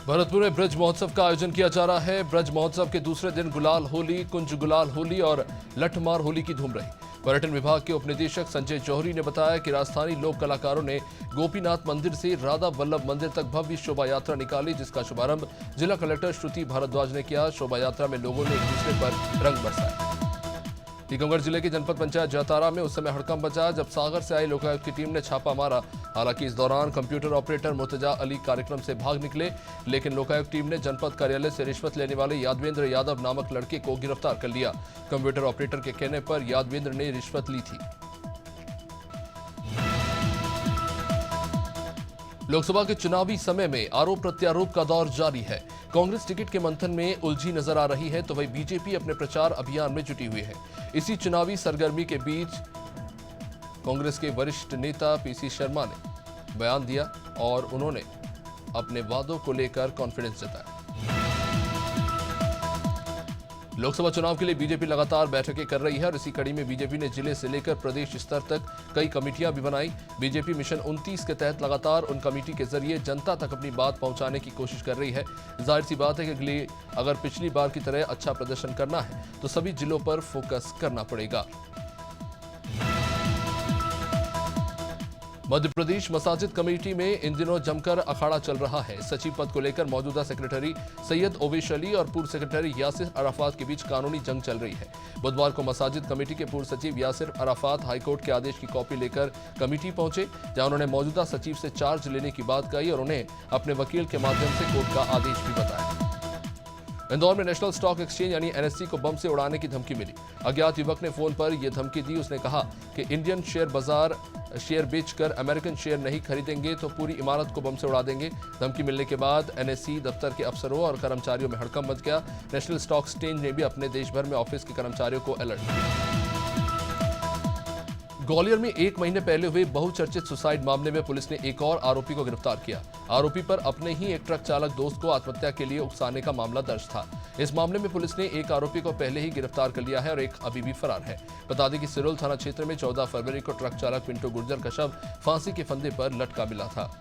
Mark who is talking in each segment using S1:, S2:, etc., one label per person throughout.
S1: भरतपुर में ब्रज महोत्सव का आयोजन किया जा रहा है। ब्रज महोत्सव के दूसरे दिन गुलाल होली, कुंज गुलाल होली और लठमार होली की धूम रही। पर्यटन विभाग के उपनिदेशक संजय जौहरी ने बताया कि राजस्थानी लोक कलाकारों ने गोपीनाथ मंदिर से राधा वल्लभ मंदिर तक भव्य शोभा यात्रा निकाली, जिसका शुभारंभ जिला कलेक्टर श्रुति भारद्वाज ने किया। शोभा यात्रा में लोगों ने एक दूसरे पर रंग बरसाए। टीकमगढ़ जिले की जनपद पंचायत जातारा में उस समय हड़कंप मचा जब सागर से आई लोकायुक्त की टीम ने छापा मारा। हालांकि इस दौरान कंप्यूटर ऑपरेटर मुर्तजा अली कार्यक्रम से भाग निकले, लेकिन लोकायुक्त टीम ने जनपद कार्यालय से रिश्वत लेने वाले यादवेंद्र यादव नामक लड़के को गिरफ्तार कर लिया। कंप्यूटर ऑपरेटर के कहने पर यादवेंद्र ने रिश्वत ली थी। लोकसभा के चुनावी समय में आरोप प्रत्यारोप का दौर जारी है। कांग्रेस टिकट के मंथन में उलझी नजर आ रही है, तो वही बीजेपी अपने प्रचार अभियान में जुटी हुई है। इसी चुनावी सरगर्मी के बीच कांग्रेस के वरिष्ठ नेता पीसी शर्मा ने बयान दिया और उन्होंने अपने वादों को लेकर कॉन्फिडेंस जताया। लोकसभा चुनाव के लिए बीजेपी लगातार बैठकें कर रही है और इसी कड़ी में बीजेपी ने जिले से लेकर प्रदेश स्तर तक कई कमेटियां भी बनाई। बीजेपी मिशन 29 के तहत लगातार उन कमेटी के जरिए जनता तक अपनी बात पहुंचाने की कोशिश कर रही है। जाहिर सी बात है कि अगर पिछली बार की तरह अच्छा प्रदर्शन करना है तो सभी जिलों पर फोकस करना पड़ेगा। मध्य प्रदेश मसाजिद कमेटी में इन दिनों जमकर अखाड़ा चल रहा है। सचिव पद को लेकर मौजूदा सेक्रेटरी सैयद ओवेश अली और पूर्व सेक्रेटरी यासिर अराफात के बीच कानूनी जंग चल रही है। बुधवार को मसाजिद कमेटी के पूर्व सचिव यासिर अराफात हाईकोर्ट के आदेश की कॉपी लेकर कमेटी पहुंचे, जहां उन्होंने मौजूदा सचिव से चार्ज लेने की बात कही और उन्हें अपने वकील के माध्यम से कोर्ट का आदेश भी बताया। इंदौर में नेशनल स्टॉक एक्सचेंज यानी एनएससी को बम से उड़ाने की धमकी मिली। अज्ञात युवक ने फोन पर यह धमकी दी। उसने कहा कि इंडियन शेयर बाजार शेयर बेचकर अमेरिकन शेयर नहीं खरीदेंगे तो पूरी इमारत को बम से उड़ा देंगे। धमकी मिलने के बाद एनएससी दफ्तर के अफसरों और कर्मचारियों में हड़कंप मच गया। नेशनल स्टॉक एक्सचेंज ने भी अपने देश भर में ऑफिस के कर्मचारियों को अलर्ट किया। ग्वालियर में 1 महीने पहले हुए बहुचर्चित सुसाइड मामले में पुलिस ने एक और आरोपी को गिरफ्तार किया। आरोपी पर अपने ही एक ट्रक चालक दोस्त को आत्महत्या के लिए उकसाने का मामला दर्ज था। इस मामले में पुलिस ने एक आरोपी को पहले ही गिरफ्तार कर लिया है और एक अभी भी फरार है। बता दें कि सिरोल थाना क्षेत्र में 14 फरवरी को ट्रक चालक पिंटू गुर्जर का शव फांसी के फंदे पर लटका मिला था।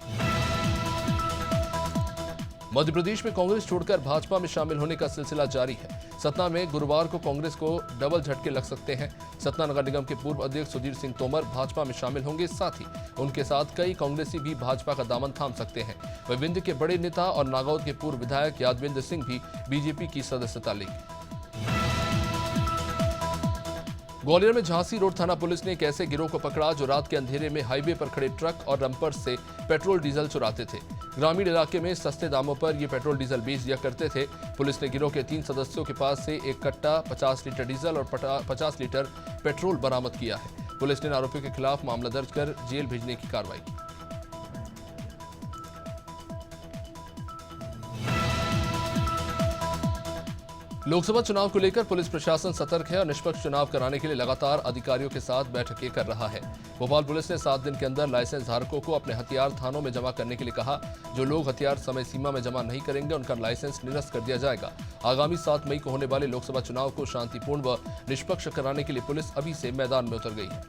S1: मध्य प्रदेश में कांग्रेस छोड़कर भाजपा में शामिल होने का सिलसिला जारी है। सतना में गुरुवार को कांग्रेस को डबल झटके लग सकते हैं। सतना नगर निगम के पूर्व अध्यक्ष सुधीर सिंह तोमर भाजपा में शामिल होंगे, साथ ही उनके साथ कई कांग्रेसी भी भाजपा का दामन थाम सकते हैं। वह विंध्य के बड़े नेता और नागौद के पूर्व विधायक यादवेंद्र सिंह भी बीजेपी की सदस्यता लेंगे। ग्वालियर में झांसी रोड थाना पुलिस ने एक ऐसे गिरोह को पकड़ा जो रात के अंधेरे में हाईवे पर खड़े ट्रक और डंपर्स से पेट्रोल डीजल चुराते थे। ग्रामीण इलाके में सस्ते दामों पर ये पेट्रोल डीजल बेच दिया करते थे। पुलिस ने गिरोह के 3 सदस्यों के पास से एक कट्टा 50 लीटर डीजल और 50 लीटर पेट्रोल बरामद किया है। पुलिस ने आरोपियों के खिलाफ मामला दर्ज कर जेल भेजने की कार्रवाई की। लोकसभा चुनाव को लेकर पुलिस प्रशासन सतर्क है और निष्पक्ष चुनाव कराने के लिए लगातार अधिकारियों के साथ बैठकें कर रहा है। भोपाल पुलिस ने 7 दिन के अंदर लाइसेंस धारकों को अपने हथियार थानों में जमा करने के लिए कहा। जो लोग हथियार समय सीमा में जमा नहीं करेंगे उनका लाइसेंस निरस्त कर दिया जाएगा। आगामी 7 मई को होने वाले लोकसभा चुनाव को शांतिपूर्ण व निष्पक्ष कराने के लिए पुलिस अभी से मैदान में उतर गई है।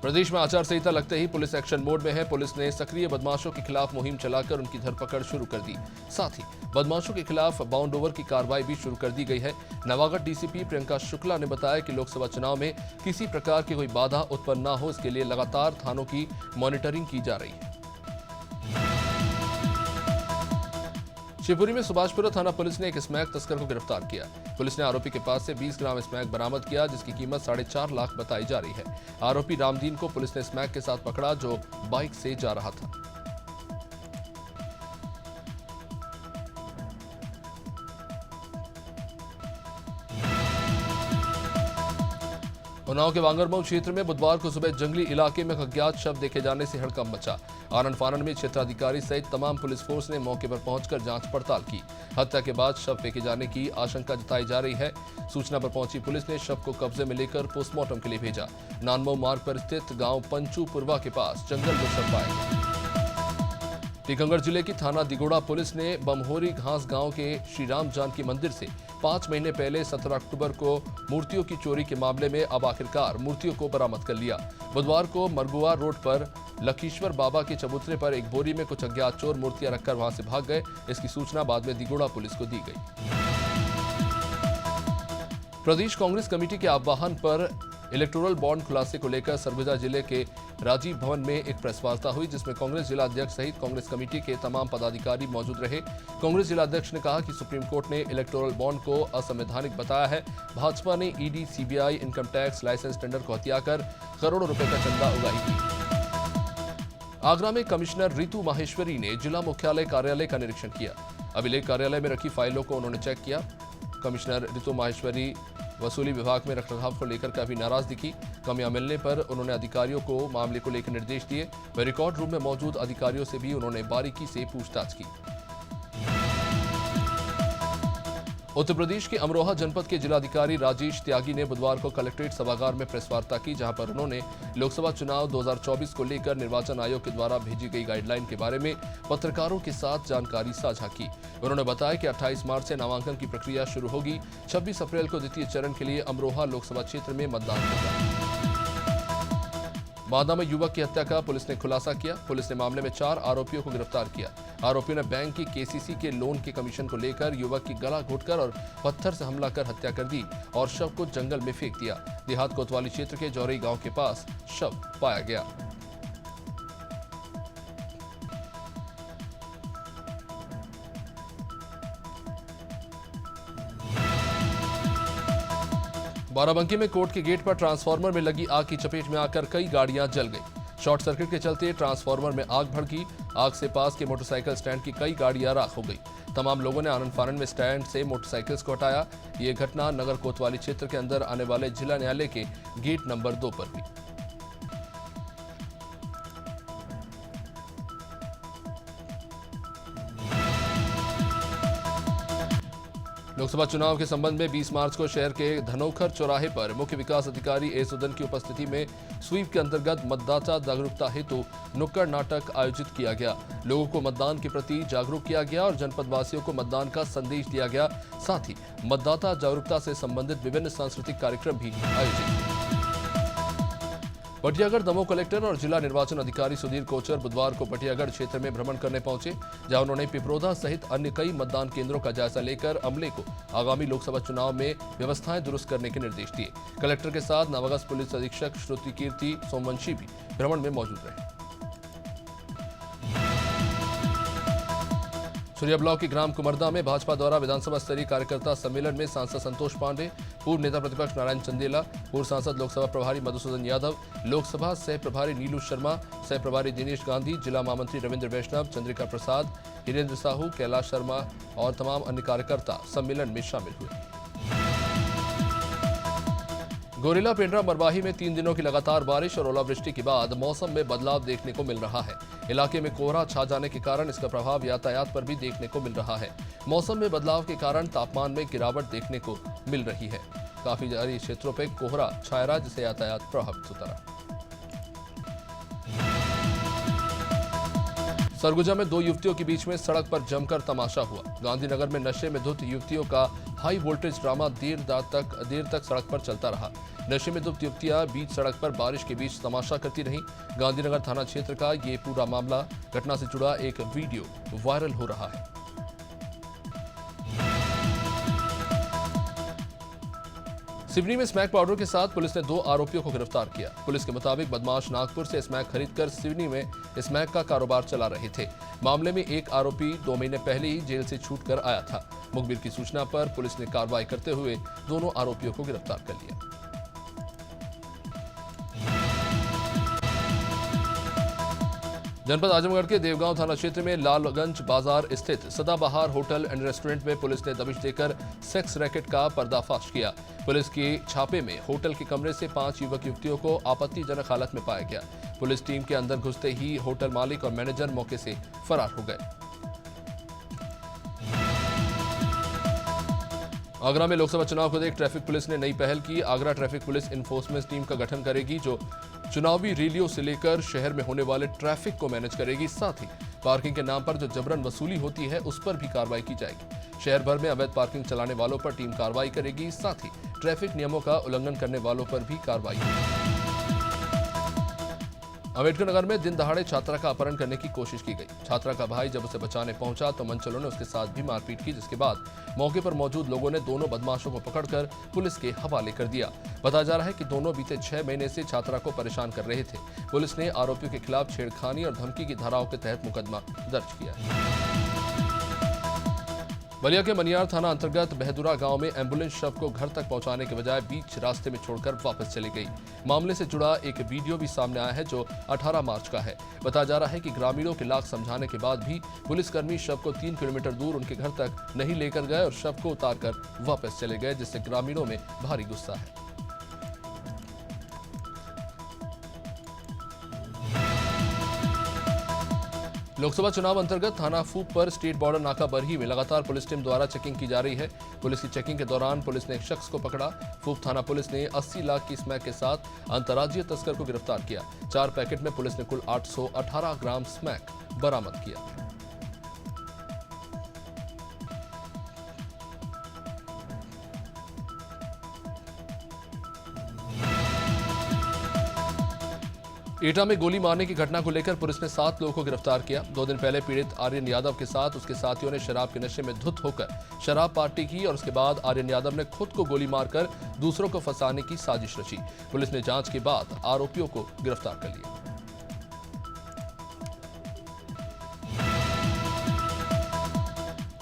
S1: प्रदेश में आचार संहिता लगते ही पुलिस एक्शन मोड में है। पुलिस ने सक्रिय बदमाशों के खिलाफ मुहिम चलाकर उनकी धरपकड़ शुरू कर दी। साथ ही बदमाशों के खिलाफ बाउंड ओवर की कार्रवाई भी शुरू कर दी गई है। नवागढ़ डीसीपी प्रियंका शुक्ला ने बताया कि लोकसभा चुनाव में किसी प्रकार की कोई बाधा उत्पन्न न हो, इसके लिए लगातार थानों की मॉनिटरिंग की जा रही है। शिवपुरी में सुभाषपुरा थाना पुलिस ने एक स्मैक तस्कर को गिरफ्तार किया। पुलिस ने आरोपी के पास से 20 ग्राम स्मैक बरामद किया, जिसकी कीमत 4.5 लाख बताई जा रही है। आरोपी रामदीन को पुलिस ने स्मैक के साथ पकड़ा, जो बाइक से जा रहा था। उन्नाव के वांगरमऊ क्षेत्र में बुधवार को सुबह जंगली इलाके में अज्ञात शव देखे जाने से हड़कंप मचा। आनन फानन में क्षेत्राधिकारी सहित तमाम पुलिस फोर्स ने मौके पर पहुंचकर जांच पड़ताल की। हत्या के बाद शव फेंके जाने की आशंका जताई जा रही है। सूचना पर पहुंची पुलिस ने शव को कब्जे में लेकर पोस्टमार्टम के लिए भेजा। नानमऊ मार्ग पर स्थित गांव पंचू पुरवा के पास जंगल में शव पाया गया। टीकमगढ़ जिले की थाना दिगोड़ा पुलिस ने बमहोरी घास गांव के श्री राम जानकी मंदिर से 5 महीने पहले 17 अक्टूबर को मूर्तियों की चोरी के मामले में अब आखिरकार मूर्तियों को बरामद कर लिया। बुधवार को मरगुआ रोड पर लखीश्वर बाबा के चबूतरे पर एक बोरी में कुछ अज्ञात चोर मूर्तियां रखकर वहां से भाग गए। इसकी सूचना बाद में दिगोड़ा पुलिस को दी गई। प्रदेश कांग्रेस कमेटी के आह्वान पर इलेक्टोरल बॉन्ड खुलासे को लेकर सरगुजा जिले के राजीव भवन में एक प्रेस वार्ता हुई, जिसमें कांग्रेस जिला अध्यक्ष सहित कांग्रेस कमेटी के तमाम पदाधिकारी मौजूद रहे। कांग्रेस जिला अध्यक्ष ने कहा कि सुप्रीम कोर्ट ने इलेक्टोरल बॉन्ड को असंवैधानिक बताया है। भाजपा ने ED, CBI, income tax, licence tender को हत्या कर करोड़ों रुपए का चंदा उगाही थी। आगरा में कमिश्नर रितु माहेश्वरी ने जिला मुख्यालय कार्यालय का निरीक्षण किया। अभिलेख कार्यालय में रखी फाइलों को उन्होंने चेक किया। कमिश्नर रितु माहेश्वरी वसूली विभाग में रखरखाव को लेकर काफी नाराज दिखी। कमियां मिलने पर उन्होंने अधिकारियों को मामले को लेकर निर्देश दिए। वह रिकॉर्ड रूम में मौजूद अधिकारियों से भी उन्होंने बारीकी से पूछताछ की। उत्तर प्रदेश के अमरोहा जनपद के जिलाधिकारी राजेश त्यागी ने बुधवार को कलेक्ट्रेट सभागार में प्रेस वार्ता की, जहां पर उन्होंने लोकसभा चुनाव 2024 को लेकर निर्वाचन आयोग के द्वारा भेजी गई गाइडलाइन के बारे में पत्रकारों के साथ जानकारी साझा की। उन्होंने बताया कि 28 मार्च से नामांकन की प्रक्रिया शुरू होगी। 26 अप्रैल को द्वितीय चरण के लिए अमरोहा लोकसभा क्षेत्र में मतदान होगा। बांदा में युवक की हत्या का पुलिस ने खुलासा किया। पुलिस ने मामले में 4 आरोपियों को गिरफ्तार किया। आरोपियों ने बैंक की केसीसी के लोन के कमीशन को लेकर युवक की गला घोंटकर और पत्थर से हमला कर हत्या कर दी और शव को जंगल में फेंक दिया। देहात कोतवाली क्षेत्र के जौरई गांव के पास शव पाया गया। बाराबंकी में कोर्ट के गेट पर ट्रांसफार्मर में लगी आग की चपेट में आकर कई गाड़ियां जल गई। शॉर्ट सर्किट के चलते ट्रांसफार्मर में आग भड़की। आग से पास के मोटरसाइकिल स्टैंड की कई गाड़ियां राख हो गई। तमाम लोगों ने आनंद फानंद में स्टैंड से मोटरसाइकिल्स को हटाया। ये घटना नगर कोतवाली क्षेत्र के अंदर आने वाले जिला न्यायालय के गेट नंबर 2 पर हुई। लोकसभा चुनाव के संबंध में 20 मार्च को शहर के धनोखर चौराहे पर मुख्य विकास अधिकारी ए सुदन की उपस्थिति में स्वीप के अंतर्गत मतदाता जागरूकता हेतु नुक्कड़ नाटक आयोजित किया गया। लोगों को मतदान के प्रति जागरूक किया गया और जनपद वासियों को मतदान का संदेश दिया गया। साथ ही मतदाता जागरूकता से संबंधित विभिन्न सांस्कृतिक कार्यक्रम भी आयोजित किए। पटियागढ़ दमोह कलेक्टर और जिला निर्वाचन अधिकारी सुधीर कोचर बुधवार को पटियागढ़ क्षेत्र में भ्रमण करने पहुंचे, जहां उन्होंने पिपरोदा सहित अन्य कई मतदान केंद्रों का जायजा लेकर अमले को आगामी लोकसभा चुनाव में व्यवस्थाएं दुरुस्त करने के निर्देश दिए। कलेक्टर के साथ नवागत पुलिस अधीक्षक श्रुति कीर्ति सोमवंशी भी भ्रमण में मौजूद रहे। सुरिया ब्लॉक के ग्राम कुमरदा में भाजपा द्वारा विधानसभा स्तरीय कार्यकर्ता सम्मेलन में सांसद संतोष पांडे, पूर्व नेता प्रतिपक्ष नारायण चंदेला, पूर्व सांसद लोकसभा प्रभारी मधुसूदन यादव, लोकसभा सह प्रभारी नीलू शर्मा, सह प्रभारी दिनेश गांधी, जिला महामंत्री रविंद्र वैष्णव, चंद्रिका प्रसाद, हिरेंद्र साहू, कैलाश शर्मा और तमाम अन्य कार्यकर्ता सम्मेलन में शामिल हुए। गोरेला पेंड्रा मरवाही में 3 दिनों की लगातार बारिश और ओलावृष्टि के बाद मौसम में बदलाव देखने को मिल रहा है। इलाके में कोहरा छा जाने के कारण इसका प्रभाव यातायात पर भी देखने को मिल रहा है। मौसम में बदलाव के कारण तापमान में गिरावट देखने को मिल रही है। काफी सारे क्षेत्रों पर कोहरा छाया रहा, जिससे यातायात प्रभावित होता रहा। सरगुजा में 2 युवतियों के बीच में सड़क पर जमकर तमाशा हुआ। गांधीनगर में नशे में धुत युवतियों का हाई वोल्टेज ड्रामा देर तक सड़क पर चलता रहा। नशे में धुत युवतियां बीच सड़क पर बारिश के बीच तमाशा करती रहीं। गांधीनगर थाना क्षेत्र का ये पूरा मामला, घटना से जुड़ा एक वीडियो वायरल हो रहा है। सिवनी में स्मैक पाउडर के साथ पुलिस ने 2 आरोपियों को गिरफ्तार किया। पुलिस के मुताबिक बदमाश नागपुर से स्मैक खरीदकर सिवनी में स्मैक का कारोबार चला रहे थे। मामले में एक आरोपी 2 महीने पहले ही जेल से छूटकर आया था। मुखबिर की सूचना पर पुलिस ने कार्रवाई करते हुए दोनों आरोपियों को गिरफ्तार कर लिया। जनपद आजमगढ़ के देवगांव थाना क्षेत्र में लालगंज बाजार स्थित सदाबहार होटल एंड रेस्टोरेंट में पुलिस ने दबिश देकर सेक्स रैकेट का पर्दाफाश किया। पुलिस के छापे में होटल के कमरे से 5 युवक युवतियों को आपत्तिजनक हालत में पाया गया। पुलिस टीम के अंदर घुसते ही होटल मालिक और मैनेजर मौके से फरार हो गए। आगरा में लोकसभा चुनाव को देख ट्रैफिक पुलिस ने नई पहल की। Agra traffic police enforcement team का गठन करेगी, जो चुनावी रैलियों से लेकर शहर में होने वाले ट्रैफिक को मैनेज करेगी। साथ ही पार्किंग के नाम पर जो जबरन वसूली होती है उस पर भी कार्रवाई की जाएगी। शहर भर में अवैध पार्किंग चलाने वालों पर टीम कार्रवाई करेगी, साथ ही ट्रैफिक नियमों का उल्लंघन करने वालों पर भी कार्रवाई होगी। अम्बेडकर नगर में दिन दहाड़े छात्रा का अपहरण करने की कोशिश की गई। छात्रा का भाई जब उसे बचाने पहुंचा तो मनचलों ने उसके साथ भी मारपीट की, जिसके बाद मौके पर मौजूद लोगों ने दोनों बदमाशों को पकड़कर पुलिस के हवाले कर दिया। बताया जा रहा है कि दोनों बीते 6 महीने से छात्रा को परेशान कर रहे थे। पुलिस ने आरोपियों के खिलाफ छेड़खानी और धमकी की धाराओं के तहत मुकदमा दर्ज किया है। बलिया के मनियार थाना अंतर्गत बहदुरा गांव में एम्बुलेंस शव को घर तक पहुंचाने के बजाय बीच रास्ते में छोड़कर वापस चली गई। मामले से जुड़ा एक वीडियो भी सामने आया है जो 18 मार्च का है। बताया जा रहा है कि ग्रामीणों के लाख समझाने के बाद भी पुलिसकर्मी शव को 3 किलोमीटर दूर उनके घर तक नहीं लेकर गए और शव को उतारकर वापस चले गए, जिससे ग्रामीणों में भारी गुस्सा है। लोकसभा चुनाव अंतर्गत थाना फूप पर स्टेट बॉर्डर नाका बरही में लगातार पुलिस टीम द्वारा चेकिंग की जा रही है। पुलिस की चेकिंग के दौरान पुलिस ने एक शख्स को पकड़ा। फूप थाना पुलिस ने 80 लाख की स्मैक के साथ अंतर्राज्यीय तस्कर को गिरफ्तार किया। 4 पैकेट में पुलिस ने कुल 818 ग्राम स्मैक बरामद किया। एटा में गोली मारने की घटना को लेकर पुलिस ने 7 लोगों को गिरफ्तार किया। 2 दिन पहले पीड़ित आर्यन यादव के साथ उसके साथियों ने शराब के नशे में धुत होकर शराब पार्टी की और उसके बाद आर्यन यादव ने खुद को गोली मारकर दूसरों को फंसाने की साजिश रची। पुलिस ने जांच के बाद आरोपियों को गिरफ्तार कर लिया।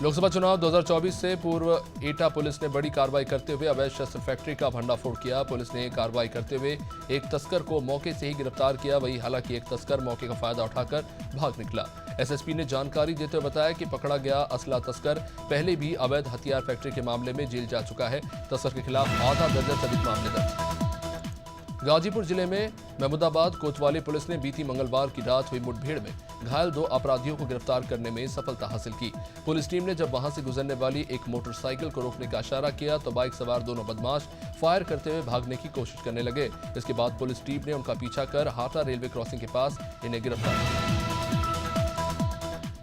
S1: लोकसभा चुनाव 2024 से पूर्व एटा पुलिस ने बड़ी कार्रवाई करते हुए अवैध शस्त्र फैक्ट्री का भंडाफोड़ किया। पुलिस ने कार्रवाई करते हुए एक तस्कर को मौके से ही गिरफ्तार किया। वहीं हालांकि एक तस्कर मौके का फायदा उठाकर भाग निकला। एसएसपी ने जानकारी देते हुए बताया कि पकड़ा गया असला तस्कर पहले भी अवैध हथियार फैक्ट्री के मामले में जेल जा चुका है। तस्कर के खिलाफ आधा दर्जन से अधिक मामले दर्ज हैं। गाजीपुर जिले में महमूदाबाद कोतवाली पुलिस ने बीती मंगलवार की रात हुई मुठभेड़ में घायल 2 अपराधियों को गिरफ्तार करने में सफलता हासिल की। पुलिस टीम ने जब वहां से गुजरने वाली एक मोटरसाइकिल को रोकने का इशारा किया तो बाइक सवार दोनों बदमाश फायर करते हुए भागने की कोशिश करने लगे। इसके बाद पुलिस टीम ने उनका पीछा कर हाटा रेलवे क्रॉसिंग के पास इन्हें गिरफ्तार किया।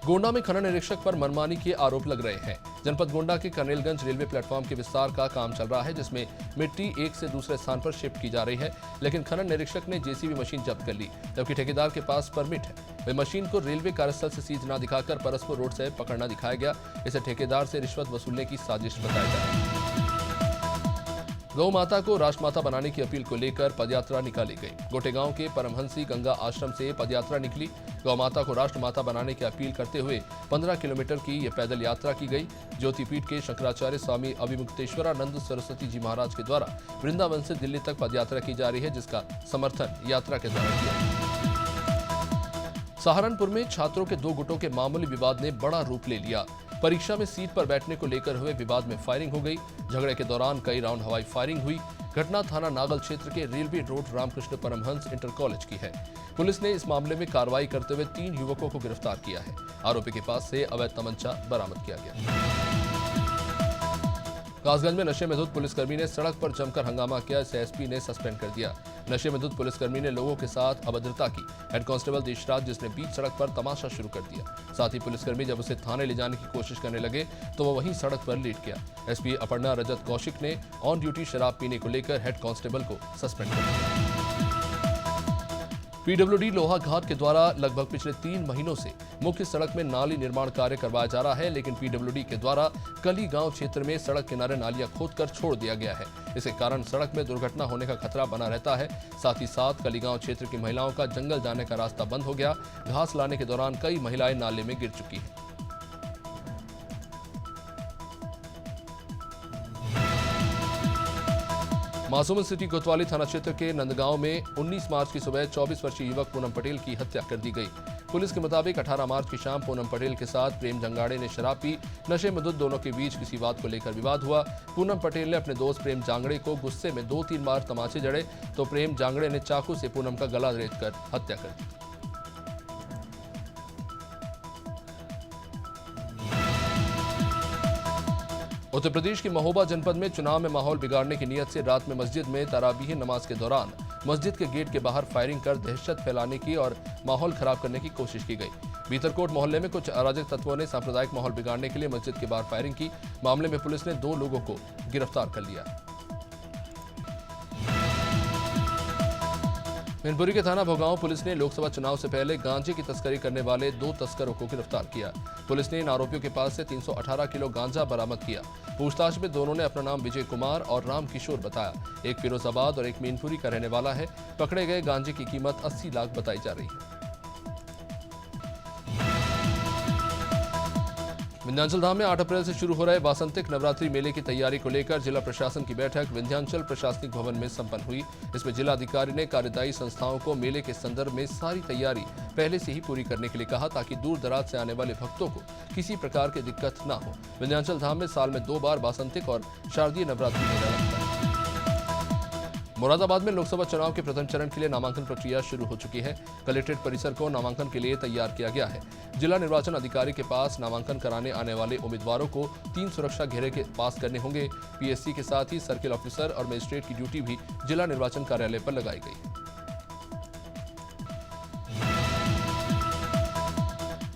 S1: गोंडा में खनन निरीक्षक पर मनमानी के आरोप लग रहे हैं। जनपद गोंडा के कनेलगंज रेलवे प्लेटफॉर्म के विस्तार का काम चल रहा है, जिसमें मिट्टी एक से दूसरे स्थान पर शिफ्ट की जा रही है, लेकिन खनन निरीक्षक ने जेसीबी मशीन जब्त कर ली, जबकि ठेकेदार के पास परमिट है। वे मशीन को रेलवे कार्यस्थल से सीज न दिखाकर परस्पर रोड से पकड़ना दिखाया गया। इसे ठेकेदार से रिश्वत वसूलने की साजिश बताया जा रहा है। गौ माता को राष्ट्रमाता बनाने की अपील को लेकर पदयात्रा निकाली गई। गोटेगांव के परमहंसी गंगा आश्रम से पदयात्रा निकली। गौ माता को राष्ट्रमाता बनाने की अपील करते हुए 15 किलोमीटर की ये पैदल यात्रा की गई। ज्योतिपीठ के शंकराचार्य स्वामी अभिमुक्तेश्वरानंद सरस्वती जी महाराज के द्वारा वृंदावन से दिल्ली तक पदयात्रा की जा रही है, जिसका समर्थन यात्रा के द्वारा किया। सहारनपुर में छात्रों के 2 गुटों के मामूली विवाद ने बड़ा रूप ले लिया। परीक्षा में सीट पर बैठने को लेकर हुए विवाद में फायरिंग हो गई। झगड़े के दौरान कई राउंड हवाई फायरिंग हुई। घटना थाना नागल क्षेत्र के railway road Ramakrishna Paramhans inter college की है। पुलिस ने इस मामले में कार्रवाई करते हुए 3 युवकों को गिरफ्तार किया है। आरोपी के पास से अवैध तमंचा बरामद किया गया। कासगंज में नशे में धुत पुलिसकर्मी ने सड़क पर जमकर हंगामा किया। इसे एसपी ने सस्पेंड कर दिया। नशे में धुत पुलिसकर्मी ने लोगों के साथ अभद्रता की। हेड कांस्टेबल देशराज जिसने बीच सड़क पर तमाशा शुरू कर दिया। साथ ही पुलिसकर्मी जब उसे थाने ले जाने की कोशिश करने लगे तो वो वहीं सड़क पर लेट गया। एसपी अपर्णा रजत कौशिक ने ऑन ड्यूटी शराब पीने को लेकर हेड कांस्टेबल को सस्पेंड कर दिया। पीडब्ल्यूडी लोहा घाट के द्वारा लगभग पिछले 3 महीनों से मुख्य सड़क में नाली निर्माण कार्य करवाया जा रहा है, लेकिन पीडब्ल्यूडी के द्वारा कली गांव क्षेत्र में सड़क किनारे नालियां खोदकर छोड़ दिया गया है। इसके कारण सड़क में दुर्घटना होने का खतरा बना रहता है। साथ ही साथ कली गांव क्षेत्र की महिलाओं का जंगल जाने का रास्ता बंद हो गया। घास लाने के दौरान कई महिलाएं नाले में गिर चुकी हैं। मासूम सिटी कोतवाली थाना क्षेत्र के नंदगांव में 19 मार्च की सुबह 24 वर्षीय युवक पूनम पटेल की हत्या कर दी गई। पुलिस के मुताबिक 18 मार्च की शाम पूनम पटेल के साथ प्रेम जंगाड़े ने शराब पी। नशे में धुत दोनों के बीच किसी बात को लेकर विवाद हुआ। पूनम पटेल ने अपने दोस्त प्रेम जांगड़े को गुस्से में 2-3 बार तमाचे जड़े तो प्रेम जांगड़े ने चाकू से पूनम का गला रेतकर हत्या कर दी। उत्तर प्रदेश के महोबा जनपद में चुनाव में माहौल बिगाड़ने की नीयत से रात में मस्जिद में तरावीह नमाज के दौरान मस्जिद के गेट के बाहर फायरिंग कर दहशत फैलाने की और माहौल खराब करने की कोशिश की गई। बीतरकोट मोहल्ले में कुछ अराजक तत्वों ने सांप्रदायिक माहौल बिगाड़ने के लिए मस्जिद के बाहर फायरिंग की। मामले में पुलिस ने 2 लोगों को गिरफ्तार कर लिया। मैनपुरी के थाना भोगांव पुलिस ने लोकसभा चुनाव से पहले गांजे की तस्करी करने वाले 2 तस्करों को गिरफ्तार किया। पुलिस ने इन आरोपियों के पास से 318 किलो गांजा बरामद किया। पूछताछ में दोनों ने अपना नाम विजय कुमार और राम किशोर बताया। एक फिरोजाबाद और एक मैनपुरी का रहने वाला है। पकड़े गए गांजे की कीमत 80 लाख बताई जा रही है। विंध्याचल धाम में 8 अप्रैल से शुरू हो रहे वासंतिक नवरात्रि मेले की तैयारी को लेकर जिला प्रशासन की बैठक विंध्याचल प्रशासनिक भवन में संपन्न हुई। इसमें जिला अधिकारी ने कार्यदायी संस्थाओं को मेले के संदर्भ में सारी तैयारी पहले से ही पूरी करने के लिए कहा, ताकि दूर दराज से आने वाले भक्तों को किसी प्रकार की दिक्कत न हो। विंध्याचल धाम में साल में 2 बार वासंतिक और शारदीय नवरात्रि मेला लगता है। मुरादाबाद में लोकसभा चुनाव के प्रथम चरण के लिए नामांकन प्रक्रिया शुरू हो चुकी है। कलेक्ट्रेट परिसर को नामांकन के लिए तैयार किया गया है। जिला निर्वाचन अधिकारी के पास नामांकन कराने आने वाले उम्मीदवारों को 3 सुरक्षा घेरे के पास करने होंगे। पीएससी के साथ ही सर्किल ऑफिसर और मजिस्ट्रेट की ड्यूटी भी जिला निर्वाचन कार्यालय पर लगाई गई।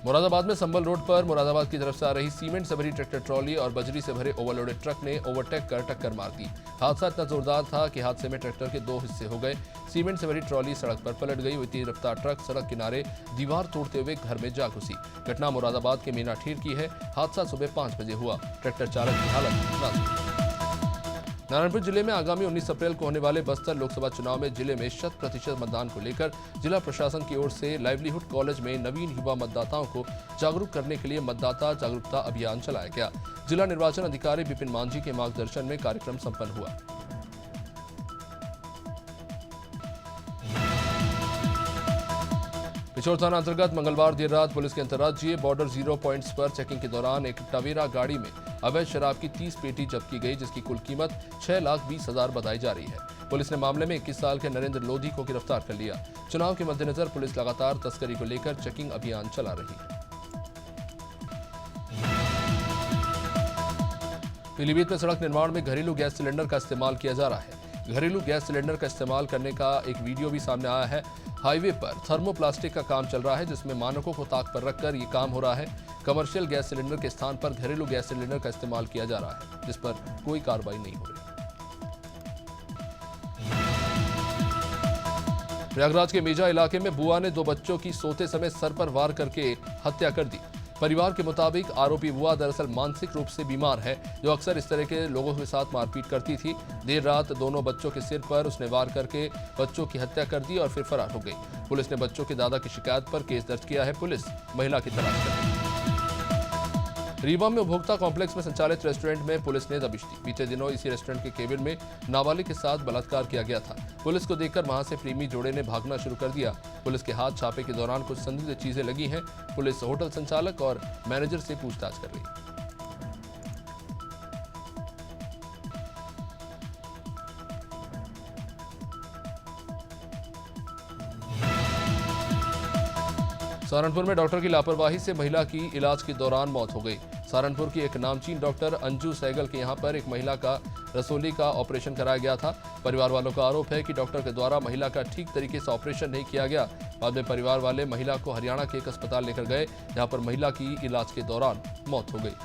S1: मुरादाबाद में संबल रोड पर मुरादाबाद की तरफ से आ रही सीमेंट से भरी ट्रैक्टर ट्रॉली और बजरी से भरे ओवरलोडेड ट्रक ने ओवरटेक कर टक्कर मार दी। हादसा इतना जोरदार था कि हादसे में ट्रैक्टर के 2 हिस्से हो गए। सीमेंट से भरी ट्रॉली सड़क पर पलट गई। वही तेज रफ्तार ट्रक सड़क किनारे दीवार तोड़ते हुए घर में जा घुसी। घटना मुरादाबाद के मीनाठीर की है। हादसा सुबह 5 बजे हुआ। ट्रैक्टर चालक की हालत नाजुक। नारायणपुर जिले में आगामी 19 अप्रैल को होने वाले बस्तर लोकसभा चुनाव में जिले में 100% मतदान को लेकर जिला प्रशासन की ओर से लाइवलीहुड कॉलेज में नवीन युवा मतदाताओं को जागरूक करने के लिए मतदाता जागरूकता अभियान चलाया गया। जिला निर्वाचन अधिकारी विपिन मांझी के मार्गदर्शन में कार्यक्रम संपन्न हुआ। पिछोर थाना अंतर्गत मंगलवार देर रात पुलिस के अंतर्राज्यीय बॉर्डर 0 पॉइंट्स पर चेकिंग के दौरान एक टवेरा गाड़ी में अवैध शराब की 30 पेटी जब्त की गई, जिसकी कुल कीमत 6,20,000 बताई जा रही है। पुलिस ने मामले में 21 साल के नरेंद्र लोधी को गिरफ्तार कर लिया। चुनाव के मद्देनजर पुलिस लगातार तस्करी को लेकर चेकिंग अभियान चला रही है। पीलीभीत में सड़क निर्माण में घरेलू गैस सिलेंडर का इस्तेमाल किया जा रहा है। घरेलू गैस सिलेंडर का इस्तेमाल करने का एक वीडियो भी सामने आया है। हाईवे पर थर्मोप्लास्टिक का काम चल रहा है, जिसमें मानकों को ताक पर रखकर ये काम हो रहा है। कमर्शियल गैस सिलेंडर के स्थान पर घरेलू गैस सिलेंडर का इस्तेमाल किया जा रहा है, जिस पर कोई कार्रवाई नहीं हो रही। प्रयागराज के मेजा इलाके में बुआ ने 2 बच्चों की सोते समय सर पर वार करके हत्या कर दी। परिवार के मुताबिक आरोपी बुआ दरअसल मानसिक रूप से बीमार है, जो अक्सर इस तरह के लोगों के साथ मारपीट करती थी। देर रात दोनों बच्चों के सिर पर उसने वार करके बच्चों की हत्या कर दी और फिर फरार हो गई। पुलिस ने बच्चों के दादा की शिकायत पर केस दर्ज किया है। पुलिस महिला की तलाश कर रही है। रीवा में उपभोक्ता कॉम्प्लेक्स में संचालित रेस्टोरेंट में पुलिस ने दबिश दी। बीते दिनों इसी रेस्टोरेंट के केबिन में नाबालिग के साथ बलात्कार किया गया था। पुलिस को देखकर वहां से प्रेमी जोड़े ने भागना शुरू कर दिया। पुलिस के हाथ छापे के दौरान कुछ संदिग्ध चीजें लगी हैं। पुलिस होटल संचालक और मैनेजर से पूछताछ कर रही है। सहारनपुर में डॉक्टर की लापरवाही से महिला की इलाज के दौरान मौत हो गई। सहारनपुर की एक नामचीन डॉक्टर अंजू सहगल के यहां पर एक महिला का रसोली का ऑपरेशन कराया गया था। परिवार वालों का आरोप है कि डॉक्टर के द्वारा महिला का ठीक तरीके से ऑपरेशन नहीं किया गया। बाद में परिवार वाले महिला को हरियाणा के एक अस्पताल लेकर गए, जहां पर महिला की इलाज के दौरान मौत हो गई।